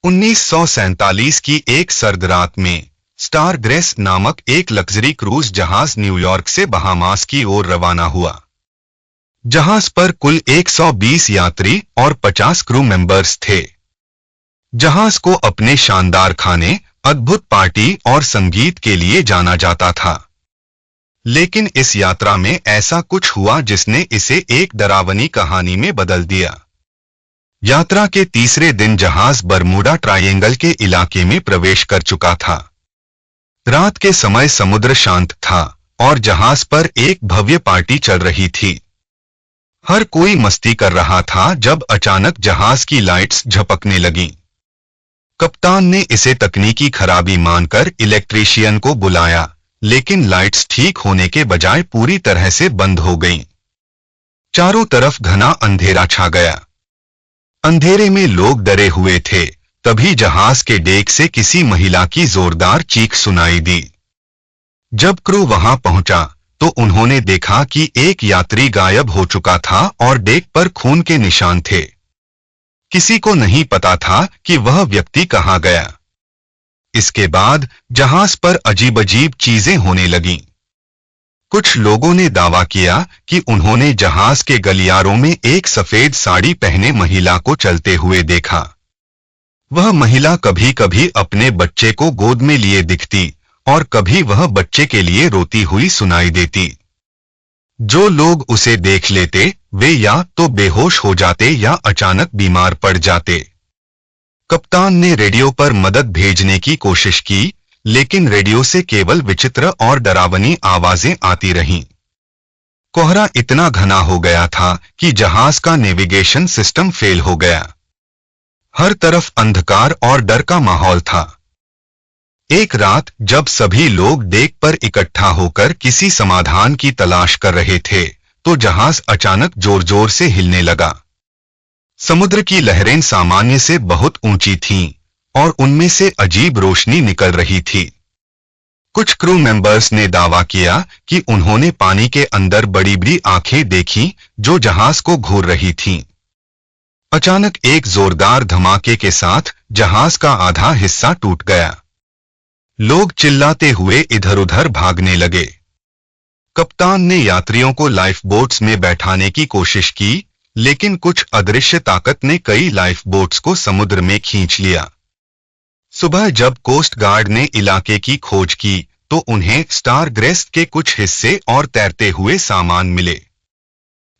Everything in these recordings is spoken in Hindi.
1947 की एक सर्द रात में स्टार ग्रेस नामक एक लग्जरी क्रूज जहाज न्यूयॉर्क से बहामास की ओर रवाना हुआ। जहाज पर कुल 120 यात्री और 50 क्रू मेंबर्स थे। जहाज को अपने शानदार खाने, अद्भुत पार्टी और संगीत के लिए जाना जाता था। लेकिन इस यात्रा में ऐसा कुछ हुआ जिसने इसे एक डरावनी कहानी में बदल दिया। यात्रा के तीसरे दिन जहाज बरमूडा ट्रायंगल के इलाके में प्रवेश कर चुका था। रात के समय समुद्र शांत था और जहाज पर एक भव्य पार्टी चल रही थी। हर कोई मस्ती कर रहा था जब अचानक जहाज की लाइट्स झपकने लगीं। कप्तान ने इसे तकनीकी खराबी मानकर इलेक्ट्रीशियन को बुलाया, लेकिन लाइट्स ठीक होने के बजाय पूरी तरह से बंद हो गईं। चारों तरफ घना अंधेरा छा गया। अंधेरे में लोग डरे हुए थे। तभी जहाज के डेक से किसी महिला की जोरदार चीख सुनाई दी। जब क्रू वहां पहुंचा तो उन्होंने देखा कि एक यात्री गायब हो चुका था और डेक पर खून के निशान थे। किसी को नहीं पता था कि वह व्यक्ति कहां गया। इसके बाद जहाज पर अजीब-अजीब चीजें होने लगीं। कुछ लोगों ने दावा किया कि उन्होंने जहाज के गलियारों में एक सफेद साड़ी पहने महिला को चलते हुए देखा। वह महिला कभी-कभी अपने बच्चे को गोद में लिए दिखती और कभी वह बच्चे के लिए रोती हुई सुनाई देती। जो लोग उसे देख लेते वे या तो बेहोश हो जाते या अचानक बीमार पड़ जाते। कप्तान ने रेडियो पर मदद भेजने की कोशिश की, लेकिन रेडियो से केवल विचित्र और डरावनी आवाजें आती रहीं। कोहरा इतना घना हो गया था कि जहाज का नेविगेशन सिस्टम फेल हो गया। हर तरफ अंधकार और डर का माहौल था। एक रात जब सभी लोग डेक पर इकट्ठा होकर किसी समाधान की तलाश कर रहे थे, तो जहाज अचानक जोर-जोर से हिलने लगा। समुद्र की लहरें सामान्य से बहुत ऊंची थीं और उनमें से अजीब रोशनी निकल रही थी। कुछ क्रू मेंबर्स ने दावा किया कि उन्होंने पानी के अंदर बड़ी-बड़ी आंखें देखीं जो जहाज को घूर रही थीं। अचानक एक जोरदार धमाके के साथ जहाज का आधा हिस्सा टूट गया। लोग चिल्लाते हुए इधर-उधर भागने लगे। कप्तान ने यात्रियों को लाइफ बोट्स में बैठाने की कोशिश की, लेकिन कुछ अदृश्य ताकत ने कई लाइफ बोट्स को समुद्र में खींच लिया। सुबह जब कोस्ट गार्ड ने इलाके की खोज की तो उन्हें स्टार ग्रेस के कुछ हिस्से और तैरते हुए सामान मिले।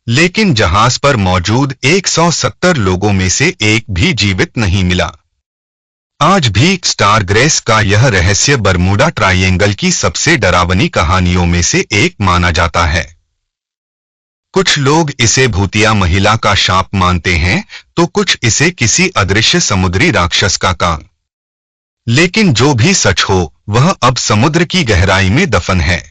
लेकिन जहाज पर मौजूद 170 लोगों में से एक भी जीवित नहीं मिला। आज भी स्टार ग्रेस का यह रहस्य बरमूडा ट्रायंगल की सबसे डरावनी कहानियों में से एक माना जाता है। कुछ लोग इसे भूतिया महिला का शाप मानते हैं, तो कुछ इसे किसी अदृश्य समुद्री राक्षस का काम। लेकिन जो भी सच हो, वह अब समुद्र की गहराई में दफन है।